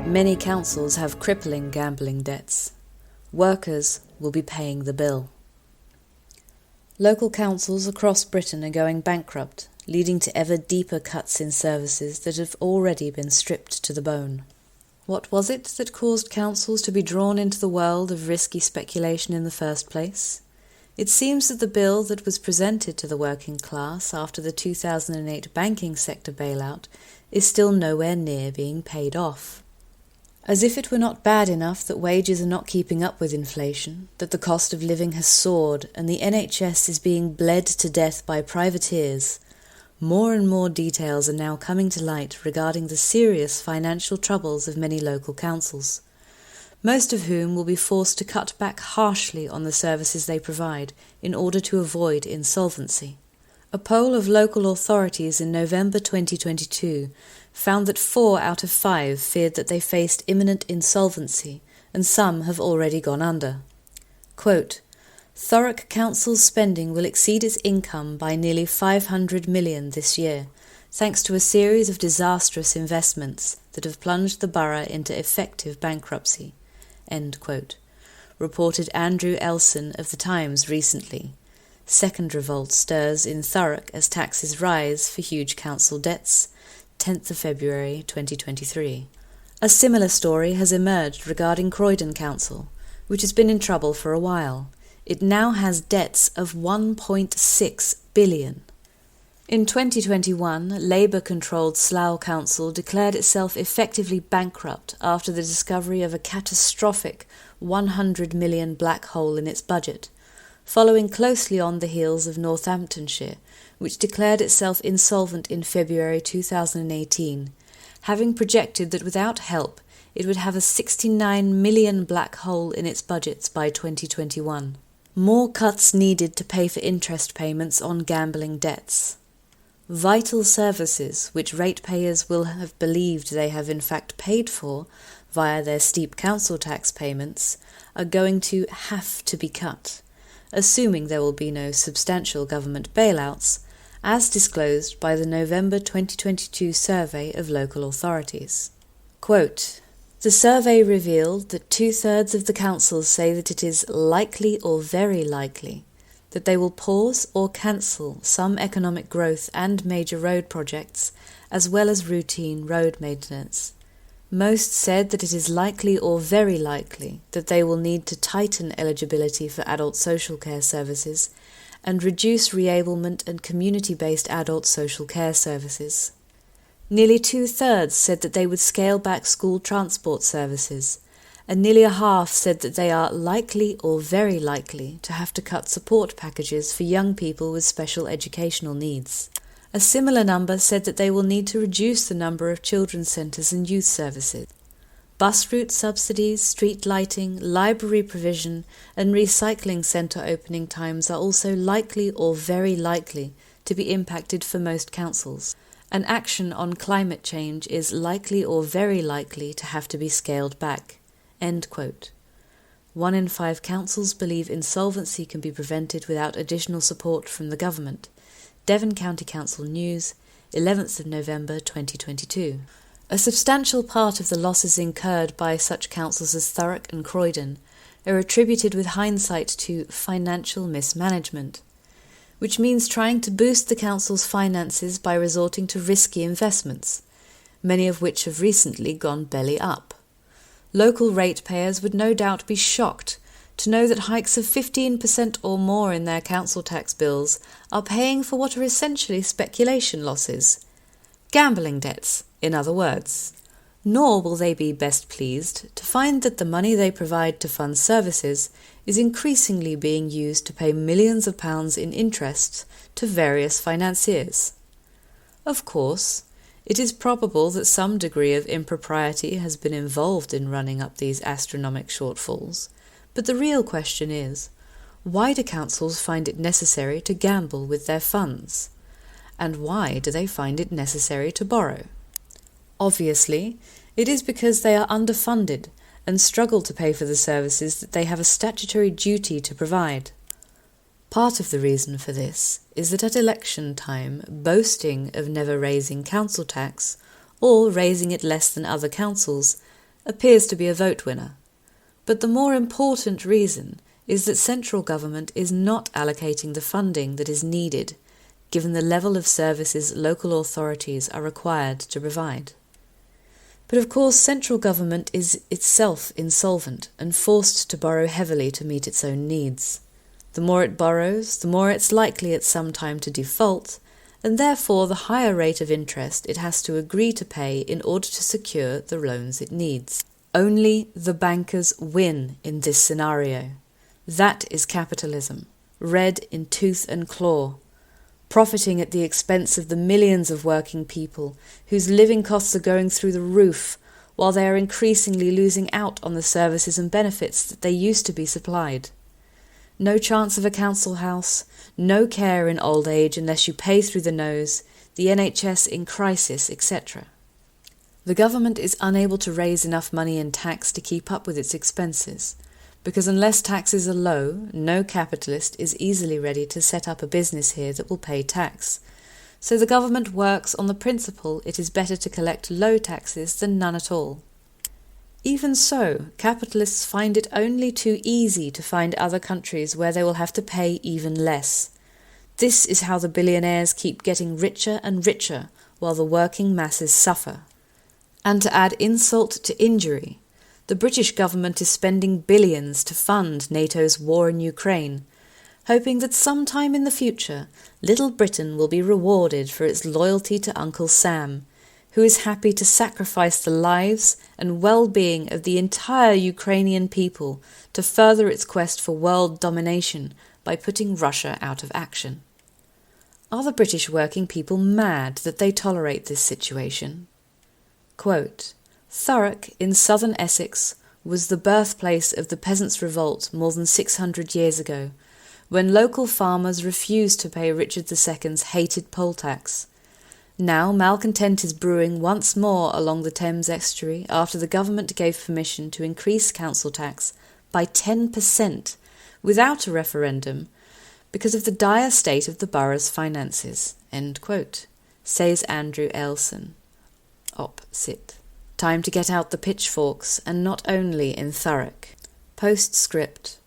Many councils have crippling gambling debts. Workers will be paying the bill. Local councils across Britain are going bankrupt, leading to ever deeper cuts in services that have already been stripped to the bone. What was it that caused councils to be drawn into the world of risky speculation in the first place? It seems that the bill that was presented to the working class after the 2008 banking sector bailout is still nowhere near being paid off. As if it were not bad enough that wages are not keeping up with inflation, that the cost of living has soared and the NHS is being bled to death by privateers, more and more details are now coming to light regarding the serious financial troubles of many local councils, most of whom will be forced to cut back harshly on the services they provide in order to avoid insolvency. A poll of local authorities in November 2022 found that 4 out of 5 feared that they faced imminent insolvency, and some have already gone under. Quote, Thurrock Council's spending will exceed its income by nearly £500 million this year, thanks to a series of disastrous investments that have plunged the borough into effective bankruptcy, end quote, reported Andrew Elson of The Times recently. Second revolt stirs in Thurrock as taxes rise for huge council debts, 10th of February 2023. A similar story has emerged regarding Croydon Council, which has been in trouble for a while. It now has debts of £1.6 billion. In 2021, Labour-controlled Slough Council declared itself effectively bankrupt after the discovery of a catastrophic £100 million black hole in its budget, following closely on the heels of Northamptonshire, which declared itself insolvent in February 2018, having projected that without help it would have a £69 million black hole in its budgets by 2021. More cuts needed to pay for interest payments on gambling debts. Vital services, which ratepayers will have believed they have in fact paid for via their steep council tax payments, are going to have to be cut, assuming there will be no substantial government bailouts, as disclosed by the November 2022 survey of local authorities. Quote, the survey revealed that 2/3 of the councils say that it is likely or very likely that they will pause or cancel some economic growth and major road projects, as well as routine road maintenance. Most said that it is likely or very likely that they will need to tighten eligibility for adult social care services and reduce reablement and community-based adult social care services. Nearly 2/3 said that they would scale back school transport services, and nearly a half said that they are likely or very likely to have to cut support packages for young people with special educational needs. A similar number said that they will need to reduce the number of children's centres and youth services. Bus route subsidies, street lighting, library provision and recycling centre opening times are also likely or very likely to be impacted for most councils. And action on climate change is likely or very likely to have to be scaled back. End quote. 1 in 5 councils believe insolvency can be prevented without additional support from the government. Devon County Council News, 11th of November 2022. A substantial part of the losses incurred by such councils as Thurrock and Croydon are attributed with hindsight to financial mismanagement, which means trying to boost the council's finances by resorting to risky investments, many of which have recently gone belly up. Local ratepayers would no doubt be shocked to know that hikes of 15% or more in their council tax bills are paying for what are essentially speculation losses. Gambling debts, in other words. Nor will they be best pleased to find that the money they provide to fund services is increasingly being used to pay millions of pounds in interest to various financiers. Of course, it is probable that some degree of impropriety has been involved in running up these astronomical shortfalls, but the real question is, Why do councils find it necessary to gamble with their funds? And why do they find it necessary to borrow? Obviously, it is because they are underfunded and struggle to pay for the services that they have a statutory duty to provide. Part of the reason for this is that at election time, boasting of never raising council tax, or raising it less than other councils, appears to be a vote winner. But the more important reason is that central government is not allocating the funding that is needed, given the level of services local authorities are required to provide. But of course, central government is itself insolvent and forced to borrow heavily to meet its own needs. The more it borrows, the more it's likely at some time to default, and therefore the higher rate of interest it has to agree to pay in order to secure the loans it needs. Only the bankers win in this scenario. That is capitalism, red in tooth and claw, profiting at the expense of the millions of working people whose living costs are going through the roof, while they are increasingly losing out on the services and benefits that they used to be supplied. No chance of a council house, no care in old age unless you pay through the nose, the NHS in crisis, etc. The government is unable to raise enough money in tax to keep up with its expenses, because unless taxes are low, no capitalist is easily ready to set up a business here that will pay tax. So the government works on the principle it is better to collect low taxes than none at all. Even so, capitalists find it only too easy to find other countries where they will have to pay even less. This is how the billionaires keep getting richer and richer while the working masses suffer. And to add insult to injury, the British government is spending billions to fund NATO's war in Ukraine, hoping that sometime in the future Little Britain will be rewarded for its loyalty to Uncle Sam, who is happy to sacrifice the lives and well-being of the entire Ukrainian people to further its quest for world domination by putting Russia out of action. Are the British working people mad that they tolerate this situation? Quote, Thurrock in southern Essex was the birthplace of the Peasants' Revolt more than 600 years ago, when local farmers refused to pay Richard II's hated poll tax. Now malcontent is brewing once more along the Thames estuary after the government gave permission to increase council tax by 10% without a referendum because of the dire state of the borough's finances, end quote, says Andrew Ailson. Op. Cit. Time to get out the pitchforks, and not only in Thurrock. Postscript.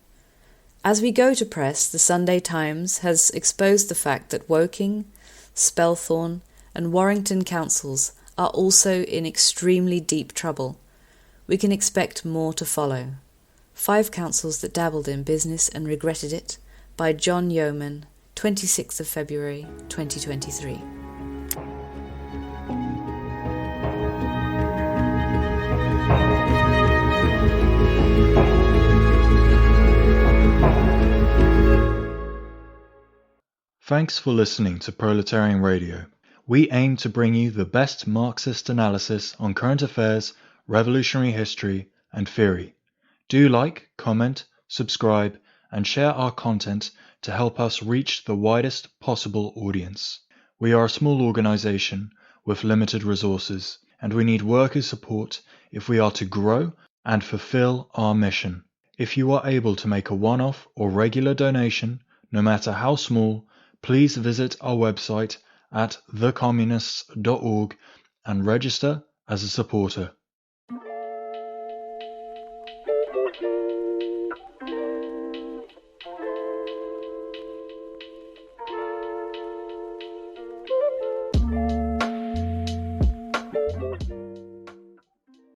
As we go to press, the Sunday Times has exposed the fact that Woking, Spelthorne and Warrington councils are also in extremely deep trouble. We can expect more to follow. 5 councils that dabbled in business and regretted it, by John Yeoman, 26th of February 2023. Thanks for listening to Proletarian Radio. We aim to bring you the best Marxist analysis on current affairs, revolutionary history, and theory. Do like, comment, subscribe, and share our content to help us reach the widest possible audience. We are a small organization with limited resources, and we need workers' support if we are to grow and fulfill our mission. If you are able to make a one-off or regular donation, no matter how small, please visit our website at thecommunists.org and register as a supporter.